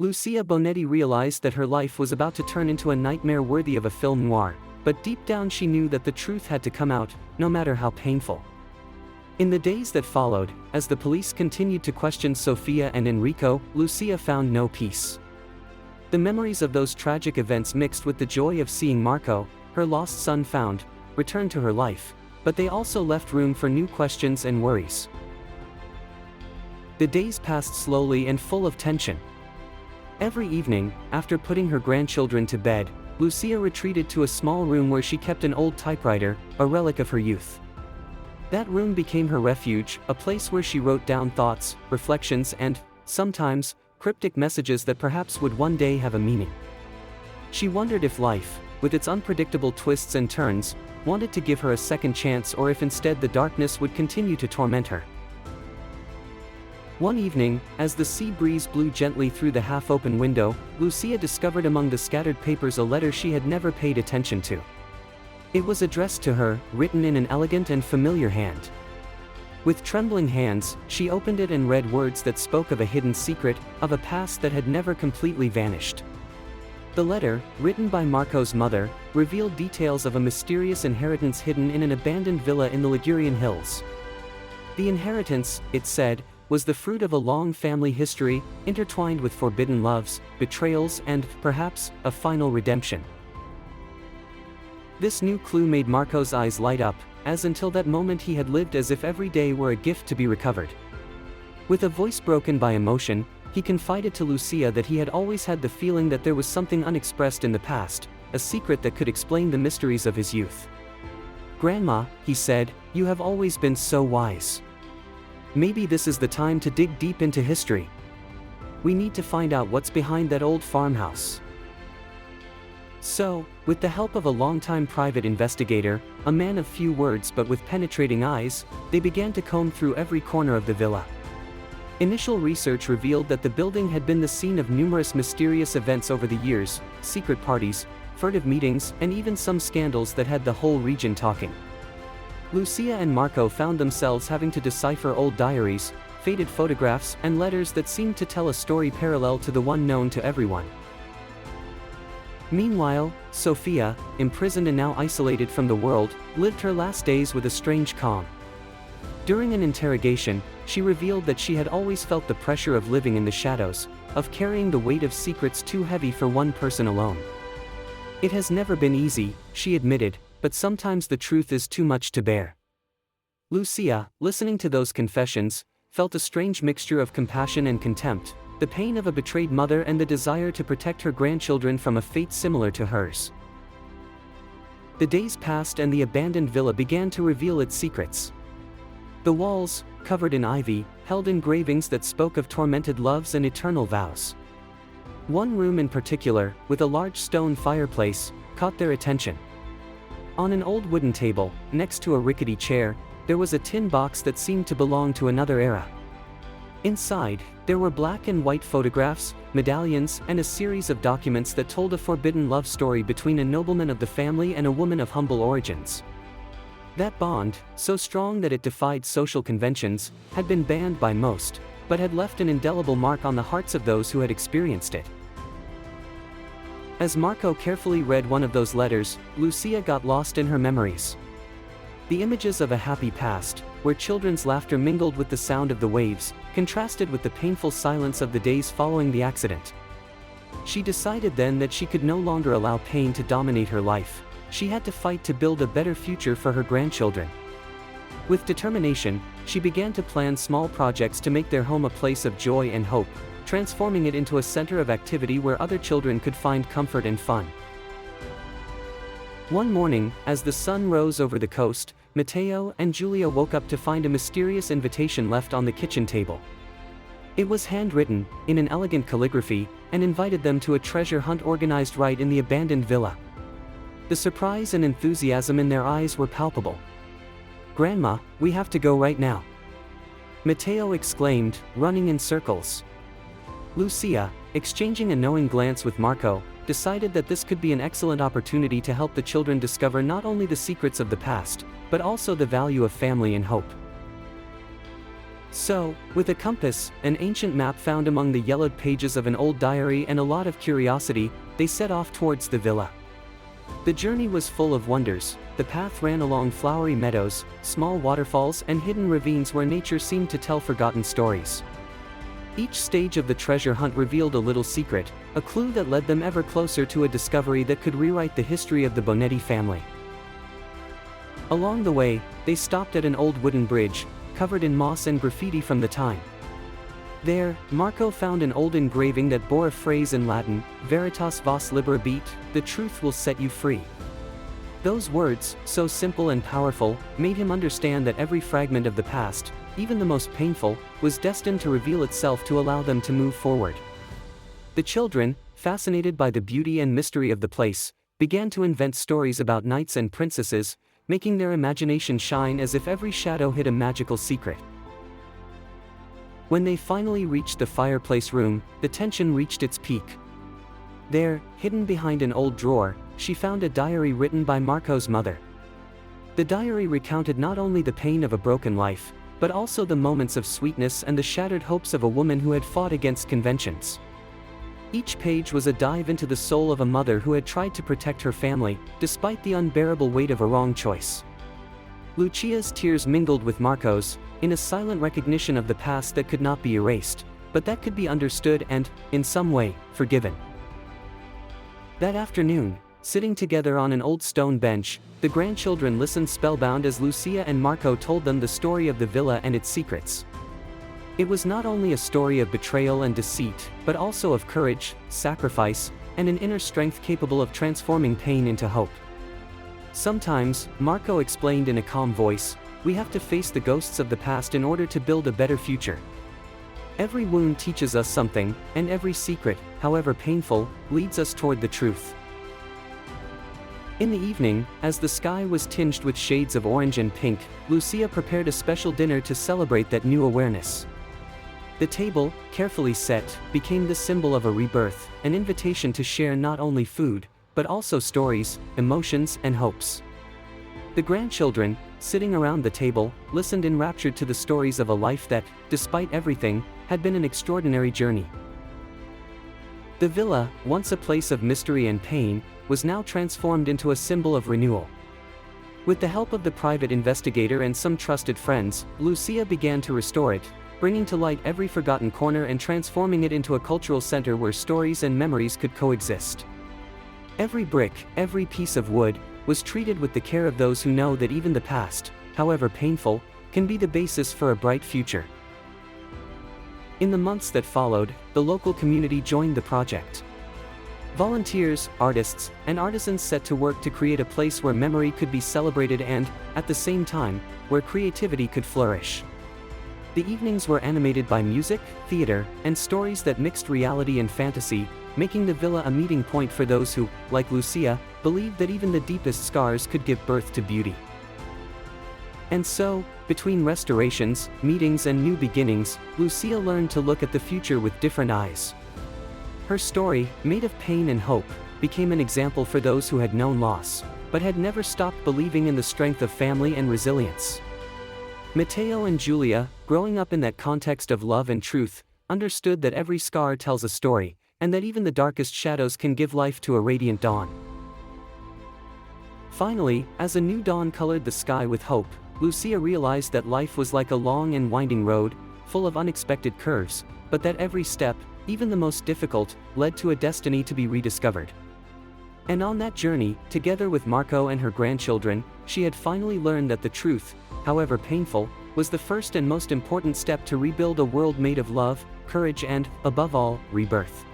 Lucia Bonetti realized that her life was about to turn into a nightmare worthy of a film noir, but deep down she knew that the truth had to come out, no matter how painful. In the days that followed, as the police continued to question Sofia and Enrico, Lucia found no peace. The memories of those tragic events mixed with the joy of seeing Marco, her lost son found, return to her life, but they also left room for new questions and worries. The days passed slowly and full of tension. Every evening, after putting her grandchildren to bed, Lucia retreated to a small room where she kept an old typewriter, a relic of her youth. That room became her refuge, a place where she wrote down thoughts, reflections and, sometimes, cryptic messages that perhaps would one day have a meaning. She wondered if life, with its unpredictable twists and turns, wanted to give her a second chance or if instead the darkness would continue to torment her. One evening, as the sea breeze blew gently through the half-open window, Lucia discovered among the scattered papers a letter she had never paid attention to. It was addressed to her, written in an elegant and familiar hand. With trembling hands, she opened it and read words that spoke of a hidden secret, of a past that had never completely vanished. The letter, written by Marco's mother, revealed details of a mysterious inheritance hidden in an abandoned villa in the Ligurian hills. The inheritance, it said, was the fruit of a long family history, intertwined with forbidden loves, betrayals and, perhaps, a final redemption. This new clue made Marco's eyes light up, as until that moment he had lived as if every day were a gift to be recovered. With a voice broken by emotion, he confided to Lucia that he had always had the feeling that there was something unexpressed in the past, a secret that could explain the mysteries of his youth. "Grandma," he said, "you have always been so wise. Maybe this is the time to dig deep into history. We need to find out what's behind that old farmhouse." So, with the help of a longtime private investigator, a man of few words but with penetrating eyes, they began to comb through every corner of the villa. Initial research revealed that the building had been the scene of numerous mysterious events over the years, secret parties, furtive meetings, and even some scandals that had the whole region talking. Lucia and Marco found themselves having to decipher old diaries, faded photographs, and letters that seemed to tell a story parallel to the one known to everyone. Meanwhile, Sofia, imprisoned and now isolated from the world, lived her last days with a strange calm. During an interrogation, she revealed that she had always felt the pressure of living in the shadows, of carrying the weight of secrets too heavy for one person alone. "It has never been easy," she admitted, "but sometimes the truth is too much to bear." Lucia, listening to those confessions, felt a strange mixture of compassion and contempt, the pain of a betrayed mother and the desire to protect her grandchildren from a fate similar to hers. The days passed and the abandoned villa began to reveal its secrets. The walls, covered in ivy, held engravings that spoke of tormented loves and eternal vows. One room in particular, with a large stone fireplace, caught their attention. On an old wooden table, next to a rickety chair, there was a tin box that seemed to belong to another era. Inside, there were black and white photographs, medallions, and a series of documents that told a forbidden love story between a nobleman of the family and a woman of humble origins. That bond, so strong that it defied social conventions, had been banned by most, but had left an indelible mark on the hearts of those who had experienced it. As Marco carefully read one of those letters, Lucia got lost in her memories. The images of a happy past, where children's laughter mingled with the sound of the waves, contrasted with the painful silence of the days following the accident. She decided then that she could no longer allow pain to dominate her life. She had to fight to build a better future for her grandchildren. With determination, she began to plan small projects to make their home a place of joy and hope, transforming it into a center of activity where other children could find comfort and fun. One morning, as the sun rose over the coast, Matteo and Giulia woke up to find a mysterious invitation left on the kitchen table. It was handwritten, in an elegant calligraphy, and invited them to a treasure hunt organized right in the abandoned villa. The surprise and enthusiasm in their eyes were palpable. "Grandma, we have to go right now," Matteo exclaimed, running in circles. Lucia, exchanging a knowing glance with Marco, decided that this could be an excellent opportunity to help the children discover not only the secrets of the past, but also the value of family and hope. So, with a compass, an ancient map found among the yellowed pages of an old diary and a lot of curiosity, they set off towards the villa. The journey was full of wonders. The path ran along flowery meadows, small waterfalls and hidden ravines where nature seemed to tell forgotten stories. Each stage of the treasure hunt revealed a little secret, a clue that led them ever closer to a discovery that could rewrite the history of the Bonetti family. Along the way, they stopped at an old wooden bridge, covered in moss and graffiti from the time. There, Marco found an old engraving that bore a phrase in Latin, Veritas vos liberabit, the truth will set you free. Those words, so simple and powerful, made him understand that every fragment of the past, even the most painful, was destined to reveal itself to allow them to move forward. The children, fascinated by the beauty and mystery of the place, began to invent stories about knights and princesses, making their imagination shine as if every shadow hid a magical secret. When they finally reached the fireplace room, the tension reached its peak. There, hidden behind an old drawer, she found a diary written by Marco's mother. The diary recounted not only the pain of a broken life, but also the moments of sweetness and the shattered hopes of a woman who had fought against conventions. Each page was a dive into the soul of a mother who had tried to protect her family, despite the unbearable weight of a wrong choice. Lucia's tears mingled with Marco's, in a silent recognition of the past that could not be erased, but that could be understood and, in some way, forgiven. That afternoon, sitting together on an old stone bench, the grandchildren listened spellbound as Lucia and Marco told them the story of the villa and its secrets. It was not only a story of betrayal and deceit, but also of courage, sacrifice, and an inner strength capable of transforming pain into hope. Sometimes, Marco explained in a calm voice, we have to face the ghosts of the past in order to build a better future. Every wound teaches us something, and every secret, however painful, leads us toward the truth. In the evening, as the sky was tinged with shades of orange and pink, Lucia prepared a special dinner to celebrate that new awareness. The table, carefully set, became the symbol of a rebirth, an invitation to share not only food, but also stories, emotions, and hopes. The grandchildren, sitting around the table, listened enraptured to the stories of a life that, despite everything, had been an extraordinary journey. The villa, once a place of mystery and pain, was now transformed into a symbol of renewal. With the help of the private investigator and some trusted friends, Lucia began to restore it, bringing to light every forgotten corner and transforming it into a cultural center where stories and memories could coexist. Every brick, every piece of wood, was treated with the care of those who know that even the past, however painful, can be the basis for a bright future. In the months that followed, the local community joined the project. Volunteers, artists, and artisans set to work to create a place where memory could be celebrated and, at the same time, where creativity could flourish. The evenings were animated by music, theater, and stories that mixed reality and fantasy, making the villa a meeting point for those who, like Lucia, believed that even the deepest scars could give birth to beauty. And so, between restorations, meetings and new beginnings, Lucia learned to look at the future with different eyes. Her story, made of pain and hope, became an example for those who had known loss, but had never stopped believing in the strength of family and resilience. Matteo and Giulia, growing up in that context of love and truth, understood that every scar tells a story, and that even the darkest shadows can give life to a radiant dawn. Finally, as a new dawn colored the sky with hope, Lucia realized that life was like a long and winding road, full of unexpected curves, but that every step, even the most difficult, led to a destiny to be rediscovered. And on that journey, together with Marco and her grandchildren, she had finally learned that the truth, however painful, was the first and most important step to rebuild a world made of love, courage and, above all, rebirth.